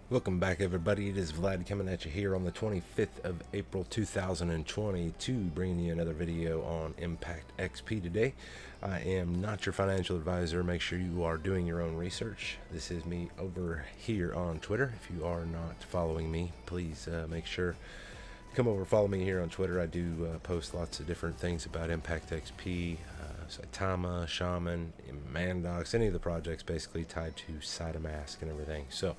Welcome back, everybody. It is Vlad coming at you here on the 25th of April 2022, bringing you another video on ImpactXP today. I am not your financial advisor. Make sure you are doing your own research. This is me over here on Twitter. If you are not following me, please make sure to come over and follow me here on Twitter. I do post lots of different things about ImpactXP, Saitama, Shaman, Mandox, any of the projects basically tied to SideMask and everything. So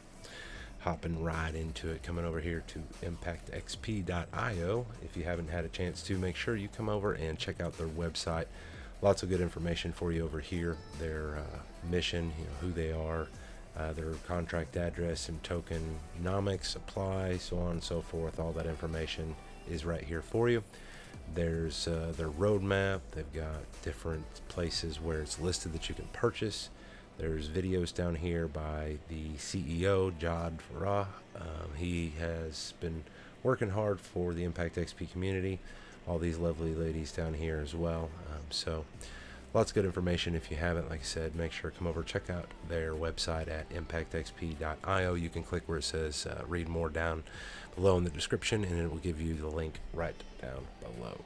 hopping right into it, coming over here to ImpactXP.io. If you haven't had a chance to, make sure you come over and check out their website. Lots of good information for you over here. Their mission, who they are, their contract address and tokenomics, supply, so on and so forth. All that information is right here for you. There's their roadmap. They've got different places where it's listed that you can purchase. There's videos down here by the CEO, Jod Farah. He has been working hard for the ImpactXP community. All these lovely ladies down here as well. So lots of good information. If you haven't, like I said, make sure to come over, check out their website at ImpactXP.io. You can click where it says read more down below in the description, and it will give you the link right down below.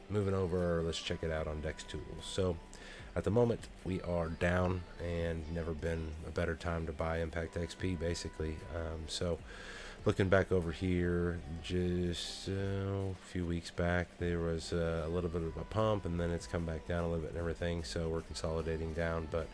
Moving over, let's check it out on DEX Tools. So at the moment, we are down, and never been a better time to buy ImpactXP, basically. So looking back over here, just a few weeks back, there was a little bit of a pump, and then it's come back down a little bit and everything. So we're consolidating down, but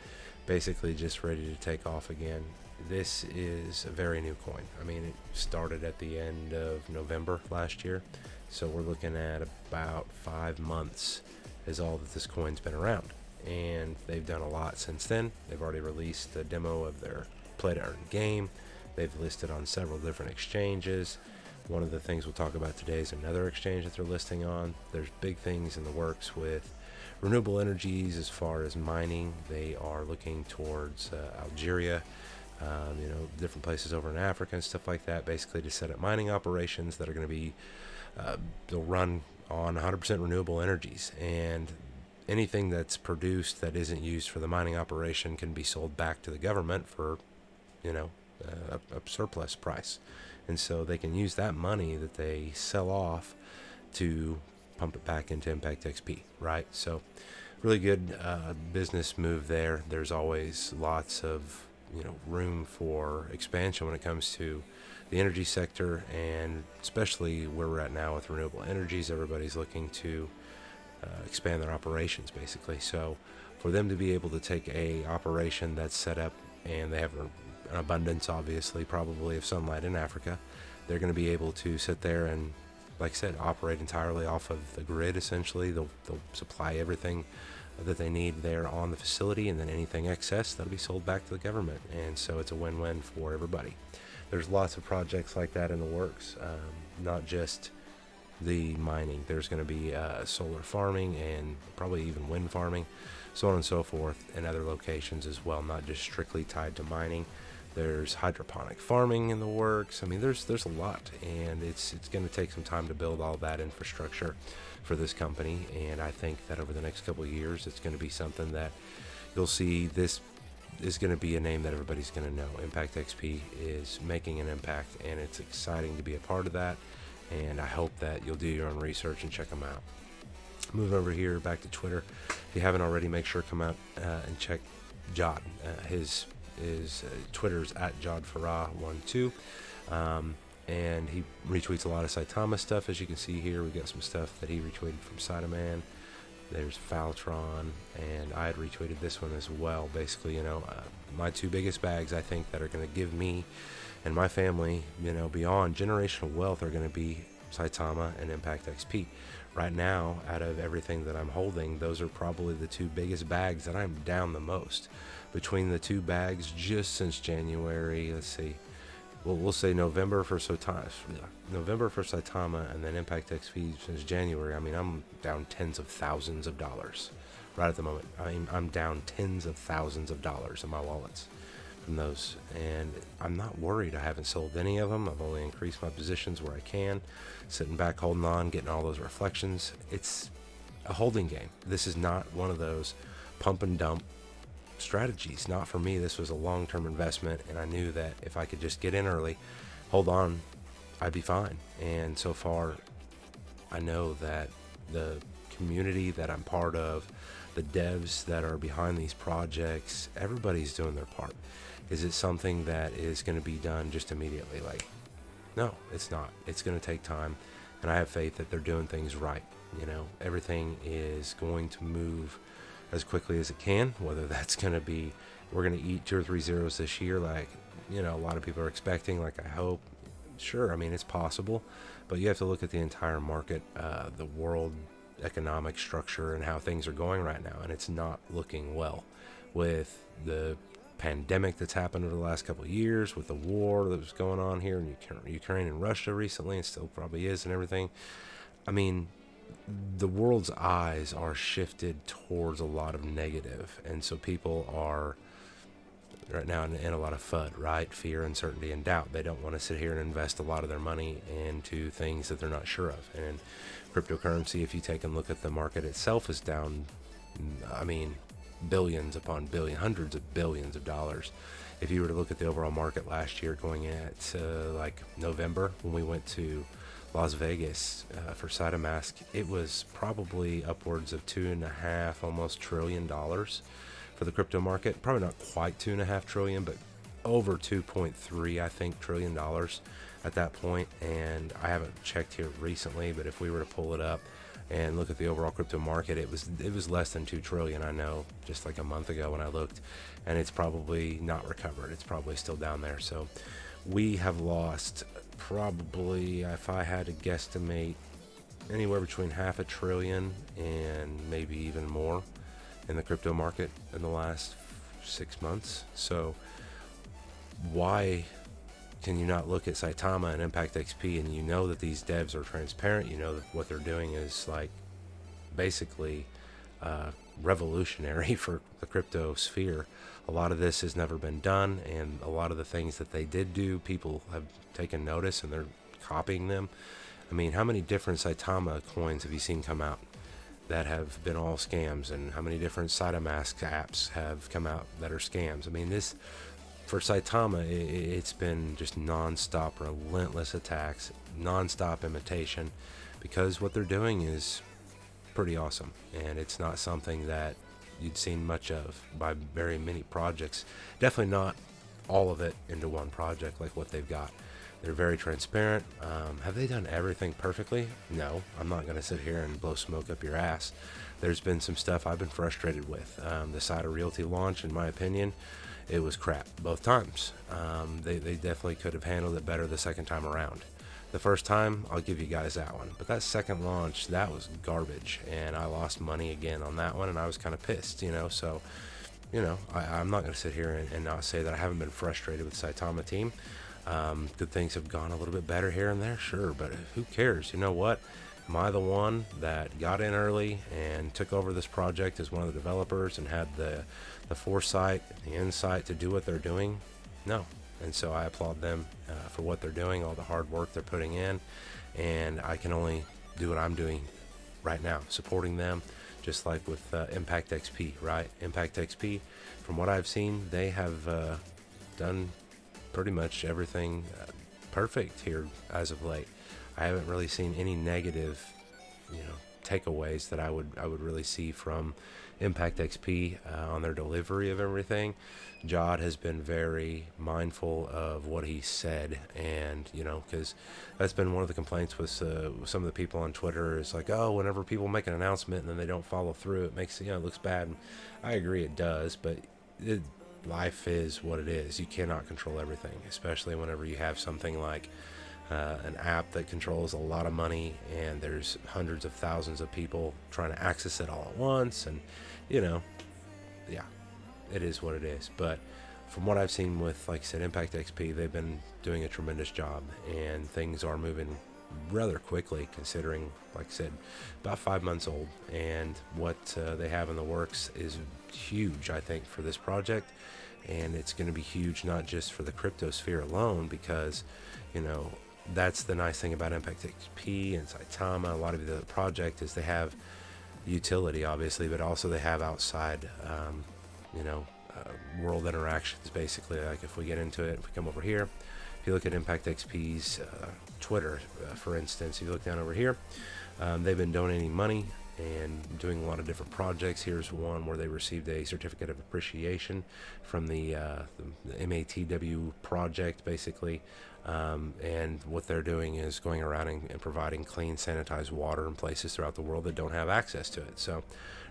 basically just ready to take off again. This is a very new coin. I mean, it started at the end of November last year. So we're looking at about 5 months is all that this coin's been around. And they've done a lot since then. They've already released a demo of their play to earn game. They've listed on several different exchanges. One of the things we'll talk about today is another exchange that they're listing on. There's big things in the works with renewable energies as far as mining. They are looking towards Algeria, different places over in Africa and stuff like that, basically to set up mining operations that are going to be, they'll run on 100% renewable energies. And anything that's produced that isn't used for the mining operation can be sold back to the government for, a surplus price. And so they can use that money that they sell off to pump it back into ImpactXP, right? So really good business move there. There's always lots of, room for expansion when it comes to the energy sector, and especially where we're at now with renewable energies. Everybody's looking to expand their operations, basically. So for them to be able to take a operation that's set up, and they have an abundance, obviously, probably of sunlight in Africa, they're going to be able to sit there and, like I said, operate entirely off of the grid. Essentially, they'll supply everything that they need there on the facility, and then anything excess that'll be sold back to the government. And so it's a win-win for everybody. There's lots of projects like that in the works, not just the mining. There's going to be solar farming and probably even wind farming, so on and so forth, and other locations as well, not just strictly tied to mining. There's hydroponic farming in the works. I mean, there's a lot, and it's going to take some time to build all that infrastructure for this company. And I think that over the next couple of years, it's going to be something that you'll see. This is going to be a name that everybody's going to know. ImpactXP is making an impact, and it's exciting to be a part of that. And I hope that you'll do your own research and check them out. Moving over here back to Twitter. If you haven't already, make sure to come out and check Jod. His Twitter's at JodFarah12. And he retweets a lot of Saitama stuff. As you can see here, we got some stuff that he retweeted from Sideman. There's Faltron, and I had retweeted this one as well. Basically, my two biggest bags, I think, that are going to give me and my family, beyond generational wealth, are going to be Saitama and ImpactXP. Right now, out of everything that I'm holding, those are probably the two biggest bags that I'm down the most. Between the two bags, just since January, let's see, we'll say November for Saitama, and then ImpactXP since January. I mean, I'm down tens of thousands of dollars right at the moment. I'm down tens of thousands of dollars in my wallets from those, and I'm not worried. I haven't sold any of them. I've only increased my positions where I can, sitting back, holding on, getting all those reflections. It's a holding game. This is not one of those pump and dump strategies. Not for me. This was a long-term investment, and I knew that if I could just get in early, hold on, I'd be fine. And so far, I know that the community that I'm part of, the devs that are behind these projects, everybody's doing their part. Is it something that is going to be done just immediately? Like, no, it's not. It's going to take time, and I have faith that they're doing things right. Everything is going to move as quickly as it can, whether that's going to be, we're going to eat 2 or 3 zeros this year, like, a lot of people are expecting, like, I hope. Sure, I mean, it's possible, but you have to look at the entire market, the world economic structure, and how things are going right now, and it's not looking well with the pandemic that's happened over the last couple of years, with the war that was going on here in Ukraine and Russia recently, and still probably is, and everything. I mean, the world's eyes are shifted towards a lot of negative, and so people are right now in a lot of FUD, right? Fear, uncertainty, and doubt. They don't want to sit here and invest a lot of their money into things that they're not sure of. And cryptocurrency, if you take a look at the market itself, is down, I mean, billions upon billions, hundreds of billions of dollars. If you were to look at the overall market last year, going at like November, when we went to Las Vegas for SideMask, it was probably upwards of $2.5, almost $1 trillion for the crypto market. Probably not quite $2.5 trillion, but over 2.3, I think, trillion dollars at that point. And I haven't checked here recently, but if we were to pull it up and look at the overall crypto market, it was less than 2 trillion. I know, just like a month ago when I looked, and it's probably not recovered. It's probably still down there. So we have lost probably, if I had to guesstimate, anywhere between $500 billion and maybe even more in the crypto market in the last 6 months. So why can you not look at Saitama and ImpactXP, and you know that these devs are transparent? You know that what they're doing is like basically revolutionary for the crypto sphere. A lot of this has never been done, and a lot of the things that they did do, people have taken notice and they're copying them. I mean, how many different Saitama coins have you seen come out that have been all scams, and how many different SideMask apps have come out that are scams? I mean, this, for Saitama, it's been just non-stop, relentless attacks, non-stop imitation, because what they're doing is pretty awesome, and it's not something that you'd seen much of by very many projects. Definitely not all of it into one project like what they've got. They're very transparent. Have they done everything perfectly? No, I'm not going to sit here and blow smoke up your ass. There's been some stuff I've been frustrated with. The Cider Realty launch, in my opinion, it was crap both times. They definitely could have handled it better the second time around. The first time, I'll give you guys that one. But that second launch, that was garbage. And I lost money again on that one, and I was kind of pissed, So, I'm not going to sit here and not say that I haven't been frustrated with the Saitama team. Good things have gone a little bit better here and there, sure, but who cares? You know what? Am I the one that got in early and took over this project as one of the developers and had the foresight, the insight to do what they're doing? No. And so I applaud them for what they're doing, all the hard work they're putting in, and I can only do what I'm doing right now, supporting them, just like with ImpactXP, right? ImpactXP, from what I've seen, they have done pretty much everything perfect here as of late. I haven't really seen any negative, takeaways that I would really see from ImpactXP on their delivery of everything. Jod has been very mindful of what he said, and because that's been one of the complaints with some of the people on Twitter, is like, oh, whenever people make an announcement and then they don't follow through, it makes it looks bad. And I agree, it does, but life is what it is. You cannot control everything, especially whenever you have something like an app that controls a lot of money, and there's hundreds of thousands of people trying to access it all at once, and yeah, it is what it is. But from what I've seen with, like I said, ImpactXP, they've been doing a tremendous job, and things are moving rather quickly, considering, like I said, about 5 months old, and what they have in the works is huge, I think, for this project. And it's going to be huge not just for the crypto sphere alone, because that's the nice thing about ImpactXP and Saitama. A lot of the project is they have utility, obviously, but also they have outside world interactions, basically. Like if we get into it, if we come over here, if you look at ImpactXP's Twitter, for instance, if you look down over here, they've been donating money and doing a lot of different projects. Here's one where they received a certificate of appreciation from the MATW project, basically. And what they're doing is going around and providing clean, sanitized water in places throughout the world that don't have access to it. So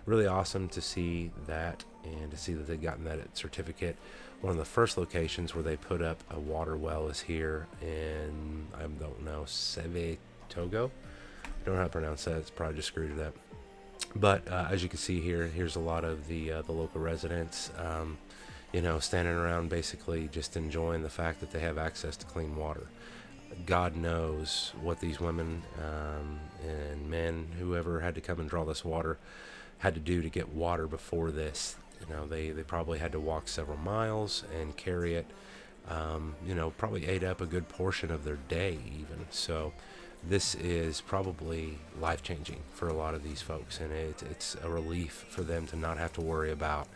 really awesome to see that, and to see that they've gotten that certificate. One of the first locations where they put up a water well is here in, I don't know, Seve Togo. I don't know how to pronounce that. It's probably just screwed it up. But as you can see here, here's a lot of the local residents, standing around basically just enjoying the fact that they have access to clean water. God knows what these women and men, whoever had to come and draw this water, had to do to get water before this. They probably had to walk several miles and carry it. Probably ate up a good portion of their day even. So this is probably life-changing for a lot of these folks, and it's a relief for them to not have to worry about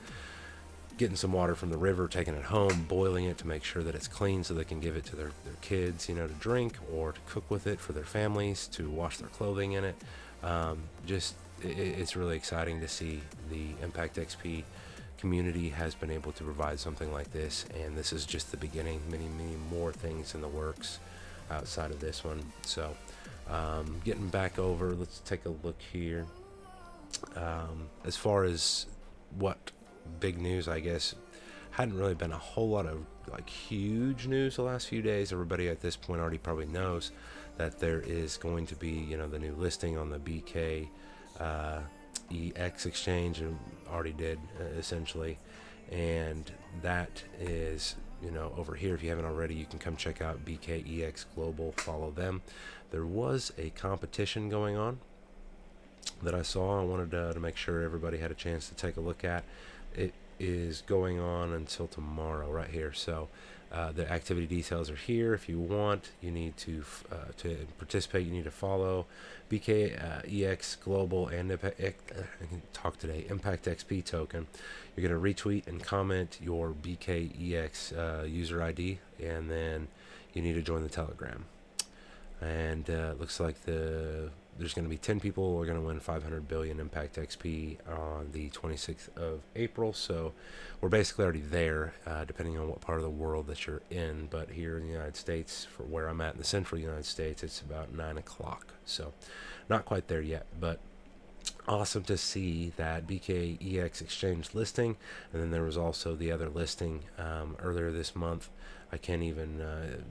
getting some water from the river, taking it home, boiling it to make sure that it's clean so they can give it to their kids, to drink, or to cook with it for their families, to wash their clothing in it. It's really exciting to see the ImpactXP community has been able to provide something like this, and this is just the beginning. Many more things in the works outside of this one. So getting back over, let's take a look here. As far as what big news, I guess, hadn't really been a whole lot of huge news the last few days. Everybody at this point already probably knows that there is going to be the new listing on the BKEX exchange, and already did essentially, and that is over here. If you haven't already, you can come check out BKEX Global, follow them. There was a competition going on that I saw. I wanted to make sure everybody had a chance to take a look at. It is going on until tomorrow right here. So the activity details are here. If you want, you need to participate, you need to follow BKEX Global and I can talk today, ImpactXP token. You're going to retweet and comment your BKEX user ID, and then you need to join the Telegram. And looks like there's going to be 10 people who are going to win 500 billion ImpactXP on the 26th of April. So we're basically already there, depending on what part of the world that you're in. But here in the United States, for where I'm at in the central United States, it's about 9 o'clock. So not quite there yet, but awesome to see that BKEX exchange listing. And then there was also the other listing earlier this month. I can't even,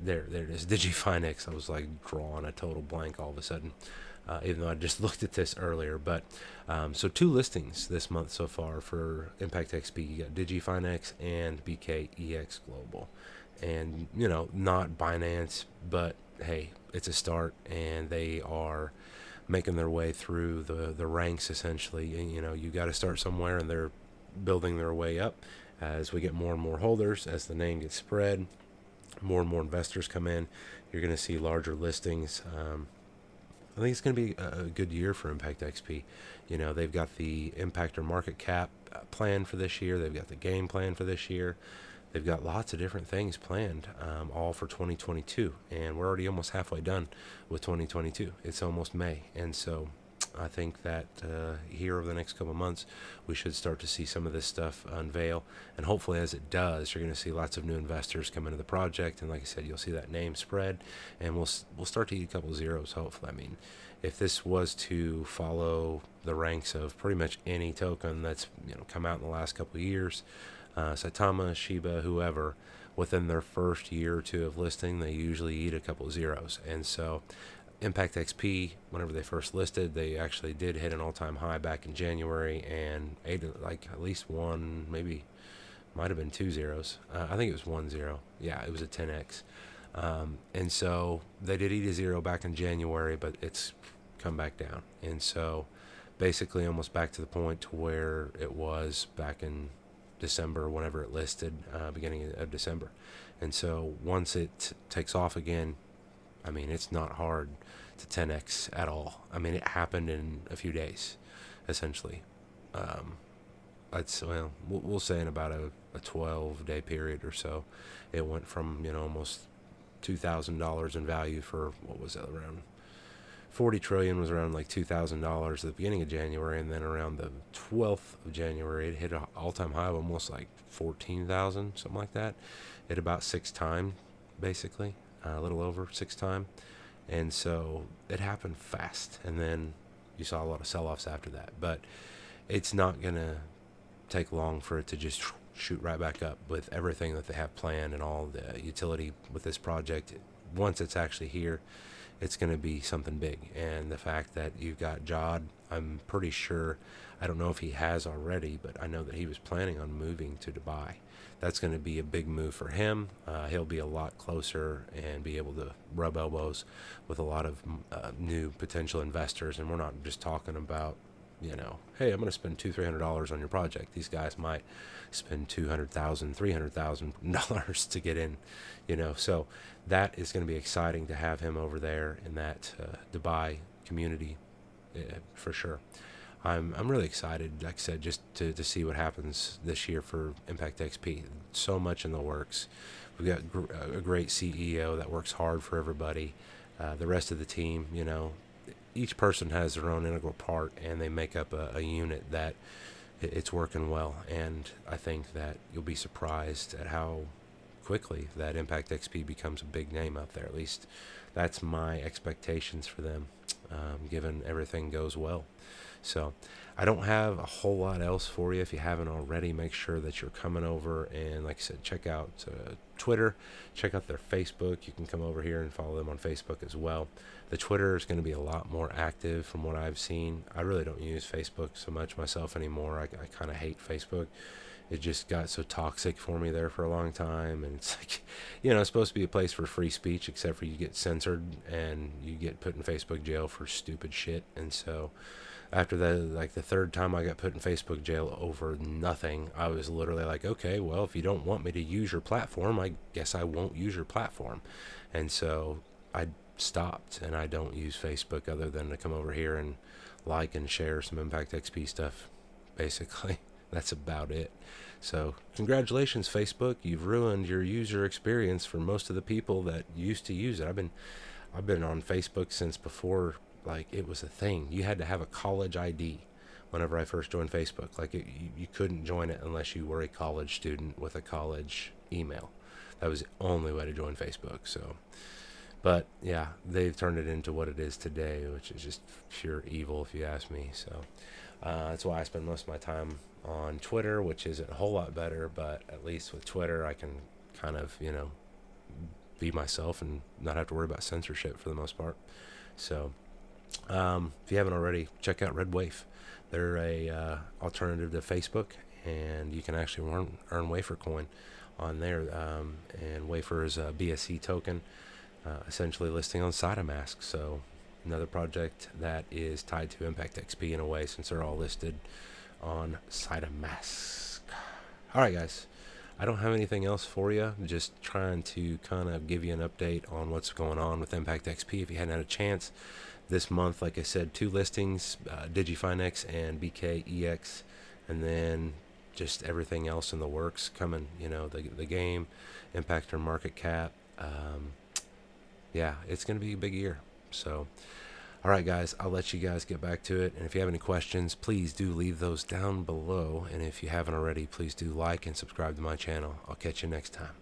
there it is, DigiFinex. I was drawing a total blank all of a sudden, even though I just looked at this earlier. But so 2 listings this month so far for ImpactXP. You got DigiFinex and BKEX Global. And, not Binance, but hey, it's a start, and they are making their way through the ranks, essentially. And, you got to start somewhere, and they're building their way up as we get more and more holders, as the name gets spread. More and more investors come in. You're going to see larger listings. I think it's going to be a good year for ImpactXP. They've got the impact or market cap plan for this year. They've got the game plan for this year. They've got lots of different things planned, all for 2022. And we're already almost halfway done with 2022. It's almost May. And so I think that here over the next couple of months, we should start to see some of this stuff unveil. And hopefully as it does, you're going to see lots of new investors come into the project. And like I said, you'll see that name spread, and we'll start to eat a couple zeros, hopefully. I mean, if this was to follow the ranks of pretty much any token that's come out in the last couple of years, Saitama, Shiba, whoever, within their first year or two of listing, they usually eat a couple of zeros. And so ImpactXP, whenever they first listed, they actually did hit an all-time high back in January and ate at least one, maybe might have been 2 zeros. I think it was 1 0. Yeah, it was a 10x. And so they did eat a zero back in January, but it's come back down. And so basically almost back to the point to where it was back in December, whenever it listed, beginning of December. And so once it takes off again, I mean, it's not hard to 10x at all. I mean, it happened in a few days, essentially. We'll say in about a 12-day period or so. It went from, almost $2,000 in value for, what was it, around 40 trillion was around like $2,000 at the beginning of January, and then around the 12th of January, it hit an all-time high of almost like 14,000, something like that. It about 6 times, basically, a little over 6 times. And so it happened fast, and then you saw a lot of sell-offs after that. But it's not going to take long for it to just shoot right back up with everything that they have planned and all the utility with this project. Once it's actually here, it's going to be something big. And the fact that you've got Jod, I'm pretty sure, I don't know if he has already, but I know that he was planning on moving to Dubai. That's going to be a big move for him. He'll be a lot closer and be able to rub elbows with a lot of new potential investors. And we're not just talking about, hey, I'm going to spend $200-300 on your project. These guys might spend $200,000-300,000 to get in, So that is going to be exciting to have him over there in that Dubai community, for sure. I'm really excited, like I said, just to see what happens this year for ImpactXP. So much in the works. We've got a great CEO that works hard for everybody. The rest of the team, each person has their own integral part, and they make up a unit that it's working well. And I think that you'll be surprised at how quickly that ImpactXP becomes a big name out there. At least that's my expectations for them, given everything goes well. So I don't have a whole lot else for you. If you haven't already, make sure that you're coming over and, like I said, check out Twitter, check out their Facebook. You can come over here and follow them on Facebook as well. The Twitter is going to be a lot more active from what I've seen. I really don't use Facebook so much myself anymore. I kind of hate Facebook. It just got so toxic for me there for a long time. And it's like, it's supposed to be a place for free speech, except for you get censored and you get put in Facebook jail for stupid shit. And so after the third time I got put in Facebook jail over nothing, I was literally like, okay, well, if you don't want me to use your platform, I guess I won't use your platform. And so I stopped, and I don't use Facebook other than to come over here and like and share some ImpactXP stuff, basically. That's about it. So congratulations, Facebook. You've ruined your user experience for most of the people that used to use it. I've been on Facebook since before it was a thing. You had to have a college ID whenever I first joined Facebook. You couldn't join it unless you were a college student with a college email. That was the only way to join Facebook. So, but yeah, they've turned it into what it is today, which is just pure evil, if you ask me. So that's why I spend most of my time on Twitter, which isn't a whole lot better, but at least with Twitter I can kind of, be myself and not have to worry about censorship for the most part. So if you haven't already, check out Red Wave. They're a alternative to Facebook, and you can actually earn Wafer coin on there. And Wafer is a BSC token, essentially listing on SideMask. So another project that is tied to ImpactXP in a way, since they're all listed on SideMask. All right, guys. I don't have anything else for you. I'm just trying to kind of give you an update on what's going on with ImpactXP. If you hadn't had a chance, this month, like I said, 2 listings, DigiFinex and BKEX, and then just everything else in the works coming, the game, impact on market cap. Yeah, it's going to be a big year. So, all right, guys, I'll let you guys get back to it. And if you have any questions, please do leave those down below. And if you haven't already, please do like and subscribe to my channel. I'll catch you next time.